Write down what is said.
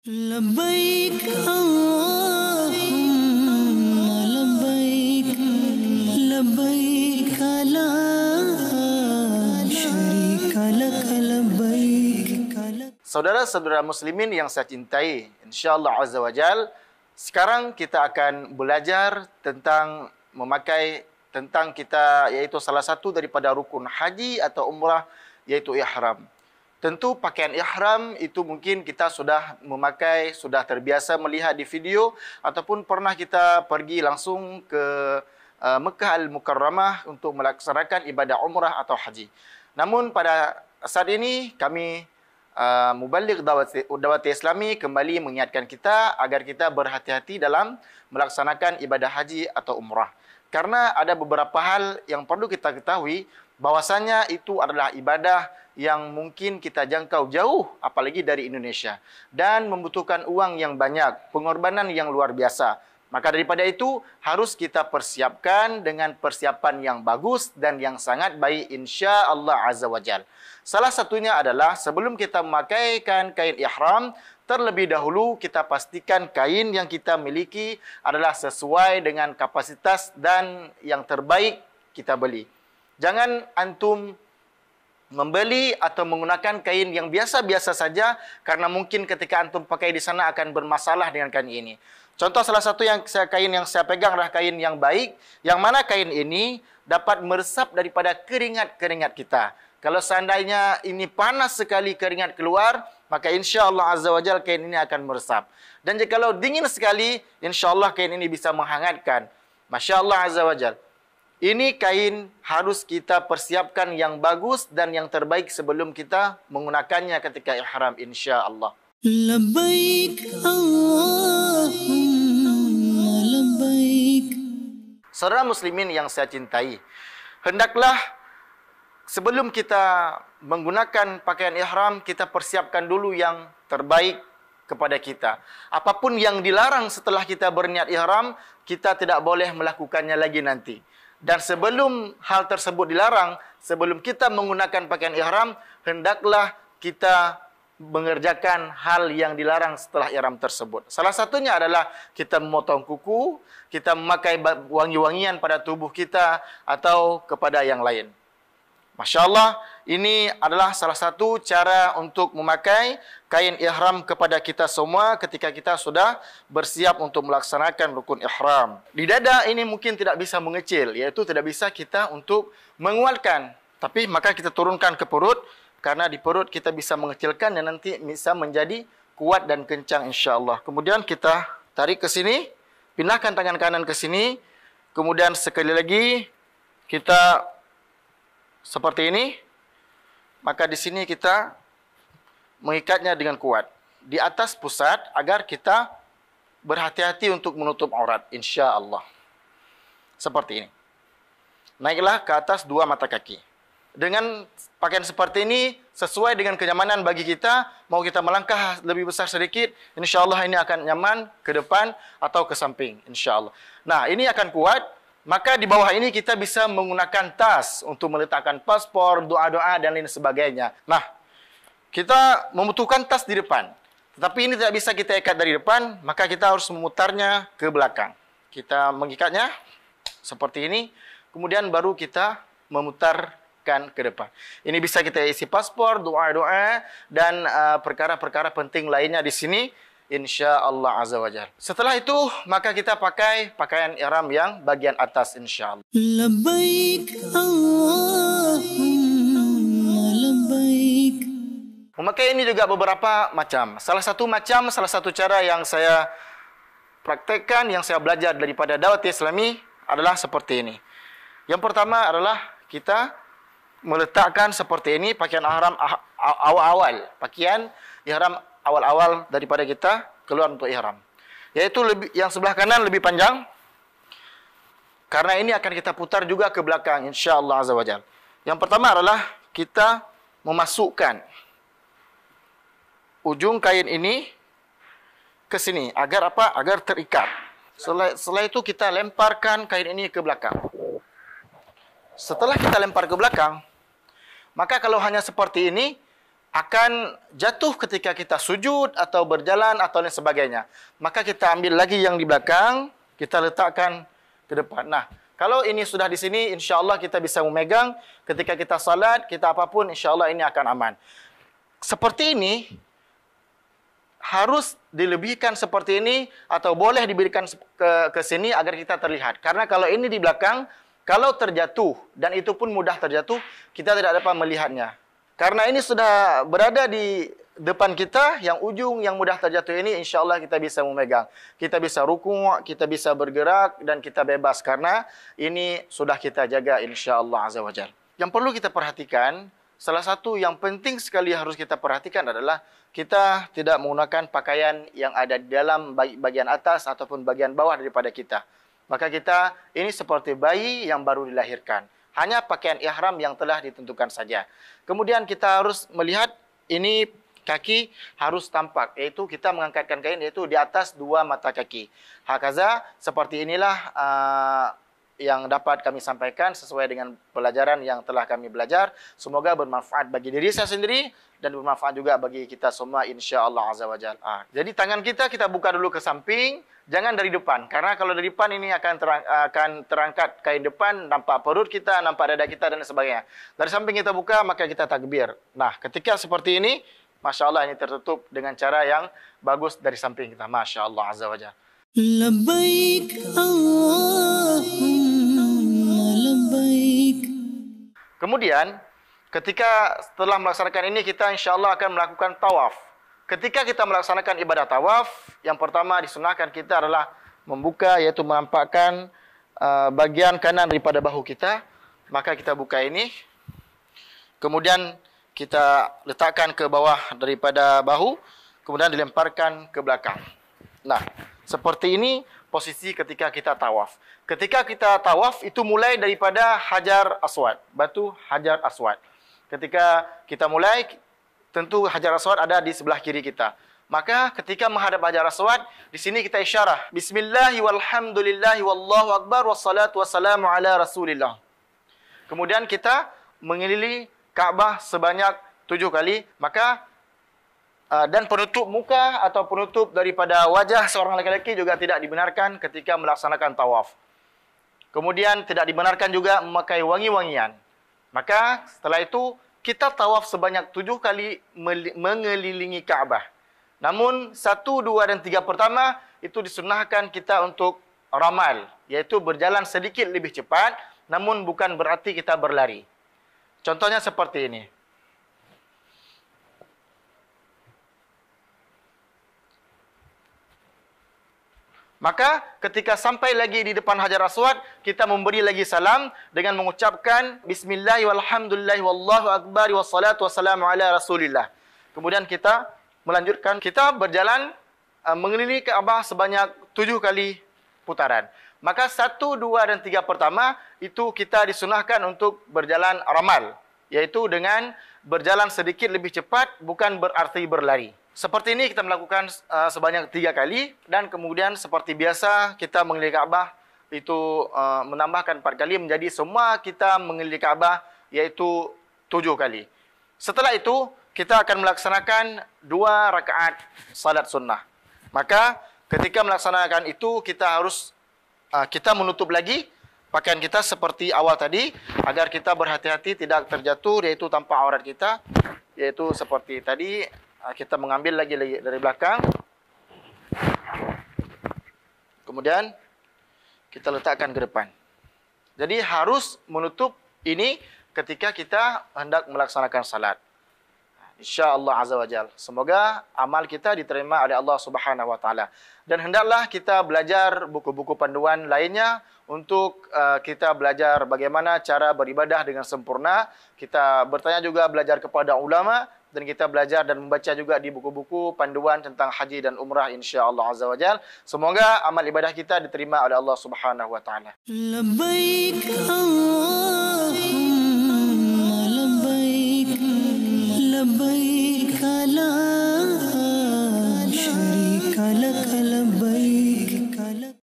لبيك اللهم لبيك لبيك لا شريك لك لبيك. Saudara-saudara muslimin yang saya cintai, insyaallah azza wajal, sekarang kita akan belajar tentang kita, yaitu salah satu daripada rukun haji atau umrah, yaitu ihram. Tentu pakaian ihram itu mungkin kita sudah memakai, sudah terbiasa melihat di video ataupun pernah kita pergi langsung ke Mekah Al-Mukarramah untuk melaksanakan ibadah umrah atau haji. Namun pada saat ini kami Mubaligh Dawati Islami kembali mengingatkan kita agar kita berhati-hati dalam melaksanakan ibadah haji atau umrah. Karena ada beberapa hal yang perlu kita ketahui bahwasanya itu adalah ibadah yang mungkin kita jangkau jauh, apalagi dari Indonesia, dan membutuhkan uang yang banyak, pengorbanan yang luar biasa. Maka daripada itu harus kita persiapkan dengan persiapan yang bagus dan yang sangat baik insya-Allah azza wajal. Salah satunya adalah sebelum kita memakaikan kain ihram, terlebih dahulu kita pastikan kain yang kita miliki adalah sesuai dengan kapasitas dan yang terbaik kita beli. Jangan antum membeli atau menggunakan kain yang biasa-biasa saja karena mungkin ketika antum pakai di sana akan bermasalah dengan kain ini. Contoh salah satu kain yang saya pegang adalah kain yang baik, yang mana kain ini dapat meresap daripada keringat-keringat kita. Kalau seandainya ini panas sekali keringat keluar, maka insya-Allah azza wajal kain ini akan meresap. Dan jikalau dingin sekali, insya-Allah kain ini bisa menghangatkan. Masya-Allah azza wajal. Ini kain harus kita persiapkan yang bagus dan yang terbaik sebelum kita menggunakannya ketika ihram insya-Allah. Labbaik Allahumma labbaik. Saudara muslimin yang saya cintai, hendaklah sebelum kita menggunakan pakaian ihram, kita persiapkan dulu yang terbaik kepada kita. Apapun yang dilarang setelah kita berniat ihram, kita tidak boleh melakukannya lagi nanti. Dan sebelum hal tersebut dilarang, sebelum kita menggunakan pakaian ihram, hendaklah kita mengerjakan hal yang dilarang setelah ihram tersebut. Salah satunya adalah kita memotong kuku, kita memakai wangi-wangian pada tubuh kita atau kepada yang lain. Masya Allah, ini adalah salah satu cara untuk memakai kain ihram kepada kita semua ketika kita sudah bersiap untuk melaksanakan rukun ihram. Di dada ini mungkin tidak bisa mengecil, yaitu tidak bisa kita untuk menguatkan. Tapi maka kita turunkan ke perut, karena di perut kita bisa mengecilkan dan nanti bisa menjadi kuat dan kencang insya Allah. Kemudian kita tarik ke sini, pindahkan tangan kanan ke sini, kemudian sekali lagi kita seperti ini, maka di sini kita mengikatnya dengan kuat di atas pusat agar kita berhati-hati untuk menutup aurat, insya Allah. Seperti ini. Naiklah ke atas dua mata kaki. Dengan pakaian seperti ini, sesuai dengan kenyamanan bagi kita, mau kita melangkah lebih besar sedikit, insya Allah ini akan nyaman ke depan atau ke samping, insya Allah. Nah, ini akan kuat. Maka di bawah ini kita bisa menggunakan tas untuk meletakkan paspor, doa-doa dan lain sebagainya. Nah, kita membutuhkan tas di depan. Tetapi ini tidak bisa kita ikat dari depan, maka kita harus memutarnya ke belakang. Kita mengikatnya seperti ini, kemudian baru kita memutarkan ke depan. Ini bisa kita isi paspor, doa-doa dan perkara-perkara penting lainnya di sini. InsyaAllah azza wa jalla. Setelah itu, maka kita pakai pakaian ihram yang bagian atas insyaAllah. Labbaik Allahumma labbaik. Memakai ini juga beberapa macam. Salah satu cara yang saya praktekkan, yang saya belajar daripada Dawati Islami adalah seperti ini. Yang pertama adalah kita meletakkan seperti ini pakaian ihram awal-awal. Pakaian ihram awal-awal daripada kita keluar untuk ihram. Yaitu yang sebelah kanan lebih panjang. Karena ini akan kita putar juga ke belakang insya-Allah azza wajalla. Yang pertama adalah kita memasukkan ujung kain ini ke sini agar apa? Agar terikat. Setelah itu kita lemparkan kain ini ke belakang. Setelah kita lempar ke belakang, maka kalau hanya seperti ini, akan jatuh ketika kita sujud atau berjalan atau lain sebagainya. Maka kita ambil lagi yang di belakang, kita letakkan ke depan. Nah, kalau ini sudah di sini, insya-Allah kita bisa memegang ketika kita salat, kita apapun, insya-Allah ini akan aman. Seperti ini harus dilebihkan seperti ini atau boleh diberikan ke sini agar kita terlihat. Karena kalau ini di belakang, kalau terjatuh dan itu pun mudah terjatuh, kita tidak dapat melihatnya. Karena ini sudah berada di depan kita, yang ujung yang mudah terjatuh ini insya-Allah kita bisa memegang. Kita bisa rukuk, kita bisa bergerak dan kita bebas karena ini sudah kita jaga insya-Allah azza wajalla. Yang perlu kita perhatikan, salah satu yang penting sekali harus kita perhatikan adalah kita tidak menggunakan pakaian yang ada di dalam bagian atas ataupun bagian bawah daripada kita. Maka kita ini seperti bayi yang baru dilahirkan. Hanya pakaian ihram yang telah ditentukan saja. Kemudian kita harus melihat ini kaki harus tampak. Iaitu kita mengangkatkan kain iaitu di atas dua mata kaki. Hakaza, seperti inilah yang dapat kami sampaikan sesuai dengan pelajaran yang telah kami belajar. Semoga bermanfaat bagi diri saya sendiri dan bermanfaat juga bagi kita semua insya-Allah azza wajalla. Jadi tangan kita buka dulu ke samping, jangan dari depan. Karena kalau dari depan ini akan terangkat kain depan, nampak perut kita, nampak dada kita dan sebagainya. Dari samping kita buka, maka kita takbir. Nah, ketika seperti ini, masya-Allah ini tertutup dengan cara yang bagus dari samping kita. Masya-Allah azza wajalla. Labbaik Allahumma labbaik. Kemudian, ketika setelah melaksanakan ini, kita insya-Allah akan melakukan tawaf. Ketika kita melaksanakan ibadah tawaf, yang pertama disunahkan kita adalah membuka, yaitu menampakkan bagian kanan daripada bahu kita. Maka kita buka ini. Kemudian kita letakkan ke bawah daripada bahu. Kemudian dilemparkan ke belakang. Nah, seperti ini posisi ketika kita tawaf. Ketika kita tawaf itu mulai daripada Hajar Aswad, batu Hajar Aswad. Ketika kita mulai, tentu Hajar Aswad ada di sebelah kiri kita. Maka ketika menghadap Hajar Aswad, di sini kita isyarah. Bismillahi walhamdulillahi wallahu akbar wassalatu wassalamu ala rasulillah. Kemudian kita mengelilingi Kaabah sebanyak 7 kali. Maka dan penutup muka atau penutup daripada wajah seorang lelaki juga tidak dibenarkan ketika melaksanakan tawaf. Kemudian tidak dibenarkan juga memakai wangi-wangian. Maka setelah itu kita tawaf sebanyak 7 kali mengelilingi Kaabah. Namun 1, 2 dan 3 pertama itu disunahkan kita untuk ramal, yaitu berjalan sedikit lebih cepat, namun bukan berarti kita berlari. Contohnya seperti ini. Maka ketika sampai lagi di depan Hajar Aswad, kita memberi lagi salam dengan mengucapkan Bismillah walhamdulillah wallahu akbar wassalatu wassalamu ala rasulillah. Kemudian kita melanjutkan, kita berjalan mengelilingi Kaabah sebanyak 7 kali putaran. Maka 1, 2 dan 3 pertama itu kita disunahkan untuk berjalan ramal, yaitu dengan berjalan sedikit lebih cepat, bukan berarti berlari. Seperti ini kita melakukan sebanyak 3 kali dan kemudian seperti biasa kita mengelilingi Kaabah itu menambahkan 4 kali menjadi semua kita mengelilingi Kaabah yaitu 7 kali. Setelah itu kita akan melaksanakan 2 rakaat salat sunnah. Maka ketika melaksanakan itu kita harus kita menutup lagi pakaian kita seperti awal tadi agar kita berhati-hati tidak terjatuh yaitu tanpa aurat kita, yaitu seperti tadi. Kita mengambil lagi dari belakang. Kemudian kita letakkan ke depan. Jadi harus menutup ini ketika kita hendak melaksanakan salat. InsyaAllah azza wa jalla. Semoga amal kita diterima oleh Allah Subhanahu wa taala. Dan hendaklah kita belajar buku-buku panduan lainnya untuk kita belajar bagaimana cara beribadah dengan sempurna. Kita bertanya juga belajar kepada ulama dan kita belajar dan membaca juga di buku-buku panduan tentang haji dan umrah insya-Allah azza wa jalla. Semoga amal ibadah kita diterima oleh Allah Subhanahu wa taala. Labbaik Allah